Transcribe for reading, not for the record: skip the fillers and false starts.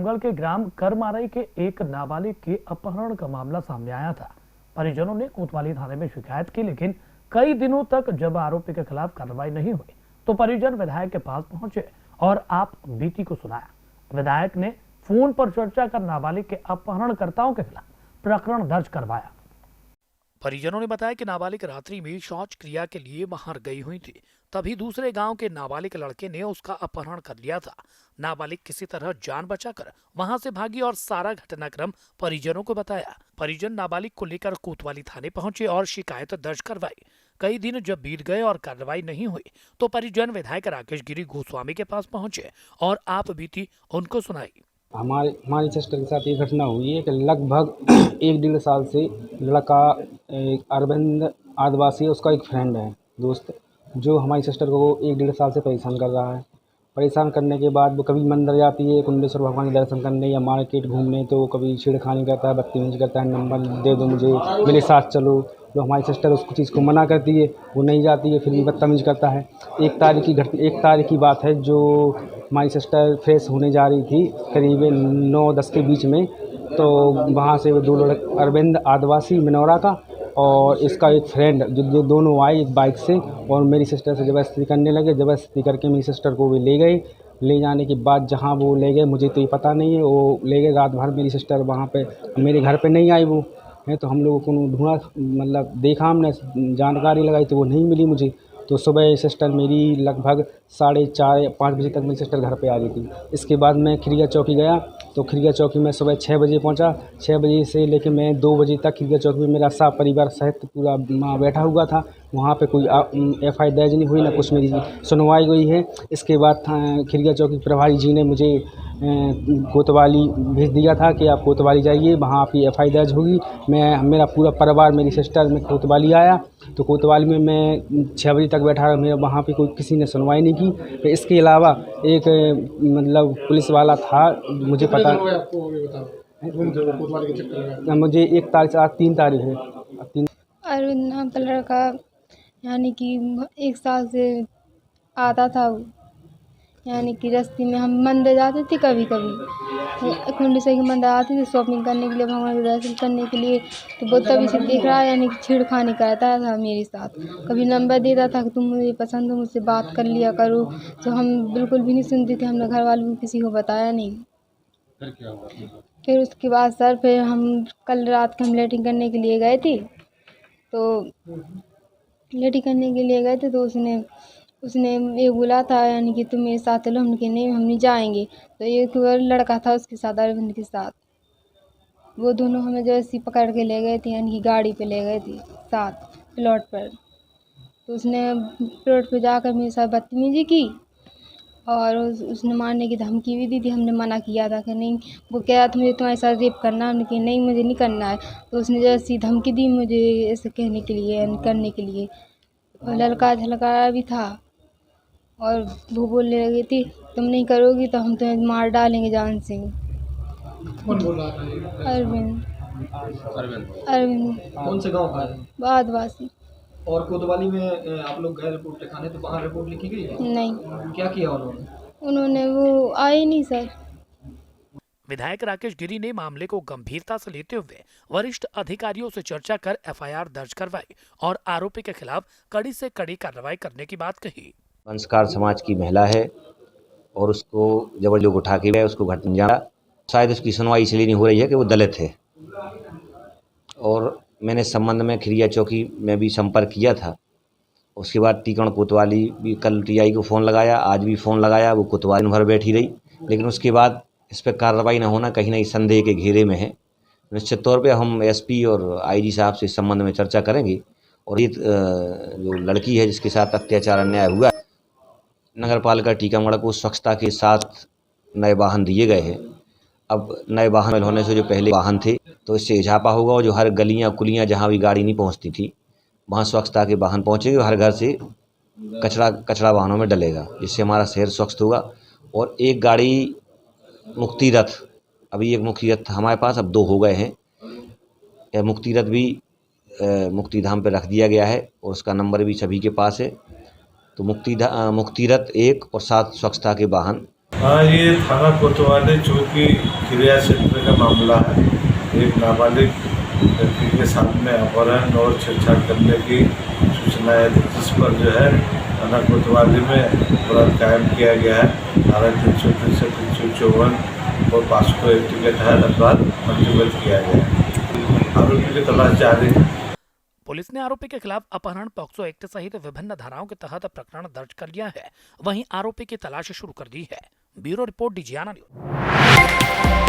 रामगढ़ के ग्राम करमारई के एक नाबालिग के अपहरण का मामला सामने आया था। परिजनों ने कोतवाली थाने में शिकायत की, लेकिन कई दिनों तक जब आरोपी के खिलाफ कार्रवाई नहीं हुई तो परिजन विधायक के पास पहुंचे और आप बीती को सुनाया। विधायक ने फोन पर चर्चा कर नाबालिग के अपहरणकर्ताओं के खिलाफ प्रकरण दर्ज करवाया। परिजनों ने बताया कि नाबालिग रात्रि में शौच क्रिया के लिए बाहर गई हुई थी, तभी दूसरे गांव के नाबालिग लड़के ने उसका अपहरण कर लिया था। नाबालिग किसी तरह जान बचाकर वहां से भागी और सारा घटनाक्रम परिजनों को बताया। परिजन नाबालिग को लेकर कोतवाली थाने पहुंचे और शिकायत दर्ज करवाई। कई दिन जब बीत गए और कार्रवाई नहीं हुई तो परिजन विधायक राकेश गिरी गोस्वामी के पास पहुंचे और आप बीती उनको सुनाई। हमारी सिस्टर के साथ ये घटना हुई है कि लगभग 1-1.5 साल से लड़का अरविंद आदिवासी, उसका एक फ्रेंड है, दोस्त, जो हमारी सिस्टर को 1-1.5 साल से परेशान कर रहा है। परेशान करने के बाद वो कभी मंदिर जाती है कुंडेश्वर भगवान के दर्शन करने या मार्केट घूमने, तो कभी छेड़खानी करता है, बदतमीजी करता है, नंबर दे दो मुझे, मेरे साथ चलो। तो हमारी सिस्टर उस चीज़ को मना करती है, वो नहीं जाती है, फिर भी बदतमीजी करता है। 1 तारीख की बात है, जो हमारी सिस्टर फ्रेश होने जा रही थी करीब 9-10 के बीच में, तो वहाँ से वो 2 लड़के, अरविंद आदिवासी मिनौरा का और इसका एक फ्रेंड, जो दोनों आए एक बाइक से और मेरी सिस्टर से ज़बरदस्ती करने लगे। ज़बरदस्ती करके मेरी सिस्टर को वो ले गए। ले जाने के बाद जहाँ वो ले गए मुझे तो ये पता नहीं है, वो ले गए। रात भर मेरी सिस्टर वहाँ पे मेरे घर पे नहीं आई वो है, तो हम लोगों को ढूंढा, मतलब देखा, हमने जानकारी लगाई तो वो नहीं मिली मुझे। तो सुबह सिस्टर मेरी लगभग 4:30-5 बजे तक मेरी सिस्टर घर पे आ गई थी। इसके बाद मैं खिरिया चौकी गया, तो खिरिया चौकी में सुबह 6 बजे पहुंचा। 6 बजे से लेकर मैं 2 बजे तक खिरिया चौकी में मेरा सब परिवार सहित पूरा माँ बैठा हुआ था। वहाँ पे कोई FI दर्ज नहीं हुई, ना कुछ मेरी सुनवाई हुई है। इसके बाद खिरिया चौकी प्रभारी जी ने मुझे कोतवाली भेज दिया था कि आप कोतवाली जाइए, वहाँ आपकी FI दर्ज होगी। मेरा पूरा परिवार, मेरी सिस्टर, में कोतवाली आया। तो कोतवाली में मैं 6 बजे तक बैठा रहा। मेरा वहाँ पे कोई किसी ने सुनवाई नहीं की। तो इसके अलावा एक मतलब पुलिस वाला था, मुझे पता, मुझे 1 तारीख से आज 3 तारीख है। अरविंद नाम का लड़का, यानी कि 1 साल से आता था, यानी कि रास्ते में हम मंदिर जाते थे, कभी कभी कुंडेश्वर के मंदिर आते थे शॉपिंग करने के लिए, भगवान के दर्शन करने के लिए। तो वो तभी से देख रहा है, यानी कि छेड़खानी करता था मेरे साथ। कभी नंबर देता था कि तुम मुझे पसंद हो, मुझसे बात कर लिया करो। तो हम बिल्कुल भी नहीं सुनते थे, हमने घर वालों को किसी को बताया नहीं। फिर उसके बाद सर, फिर हम कल रात को हम लेटिंग करने के लिए गए थे, तो लेटिंग करने के लिए गए थे तो उसने ये बोला था, यानी कि तुम मेरे साथ चलो। हम कहे नहीं, हम नहीं जाएंगे। तो एक और लड़का था उसके साथ, अरविंद के साथ, वो दोनों हमें जैसे पकड़ के ले गए थे, यानी कि गाड़ी पे ले गए थे साथ प्लॉट पर। तो उसने प्लॉट पे जाकर मेरे साथ बदतमीजी की और उसने मारने की धमकी भी दी थी। हमने मना किया था कि नहीं, वो कह रहा था मुझे तुम्हारे साथ रेप करना है। हमने कहा नहीं, मुझे नहीं करना है। तो उसने जैसी धमकी दी मुझे ऐसे कहने के लिए, करने के लिए। और लड़का झलकाया भी था और वो बोलने लगी थी, तुम नहीं करोगी तो हम तुम्हें मार डालेंगे जान से। कौन बोल रहा था ये? अरविंद। कौन से गांव का है? आदिवासी। और कोतवाली में आप लोग गए रिपोर्ट लिखाने, तो वहाँ रिपोर्ट लिखी गई है? नहीं, क्या किया उन्होंने? वो आए नहीं सर। विधायक राकेश गिरी ने मामले को गंभीरता से लेते हुए वरिष्ठ अधिकारियों से चर्चा कर FIR दर्ज करवाई और आरोपी के खिलाफ कड़ी से कड़ी कार्रवाई करने की बात कही। संस्कार समाज की महिला है और उसको जबरदस्ती उठा के गए, उसको घटना जाना, शायद उसकी सुनवाई इसलिए नहीं हो रही है कि वो दलित है। और मैंने इस संबंध में खिरिया चौकी में भी संपर्क किया था। उसके बाद टीकण कोतवाली भी कल TI को फ़ोन लगाया, आज भी फ़ोन लगाया, वो कोतवाली भर बैठी रही, लेकिन उसके बाद इस पर कार्रवाई न होना कहीं ना कहीं संदेह के घेरे में है। निश्चित तौर पे हम SP और IG साहब से इस संबंध में चर्चा करेंगे। और ये जो लड़की है जिसके साथ अत्याचार अन्याय हुआ, नगर पालिका टीकमगढ़ को स्वच्छता के साथ नए वाहन दिए गए हैं। अब नए वाहन होने से जो पहले वाहन थे, तो इससे इजाफा होगा और जो हर गलियां कुलियां जहां भी गाड़ी नहीं पहुंचती थी वहां स्वच्छता के वाहन पहुंचेंगे और हर घर से कचरा वाहनों में डलेगा, जिससे हमारा शहर स्वच्छ होगा। और एक गाड़ी मुक्ति रथ, अभी एक मुक्ति रथ हमारे पास, अब 2 हो गए हैं। यह मुक्ति रथ भी मुक्तिधाम पर रख दिया गया है और उसका नंबर भी सभी के पास है। तो मुक्ति रथ 1 और 7 स्वच्छता के वाहन हाँ, ये थाना कोतवाली चौकी क्रिया क्षेत्र का मामला है। एक नाबालिग लड़की के साथ में अपहरण और छेड़छाड़ करने की सूचना है, जिस पर जो है थाना कोतवाली में अपराध कायम किया गया है। धारा 363, 354 और 500 एक्ट के तहत अपराध पंजीबद्ध किया गया है। आरोपी की तलाश जारी है। पुलिस ने आरोपी के खिलाफ अपहरण, पॉक्सो एक्ट सहित विभिन्न धाराओं के तहत प्रकरण दर्ज कर लिया है। वहीं आरोपी की तलाश शुरू कर दी है। ब्यूरो रिपोर्ट, डीजीआना न्यूज।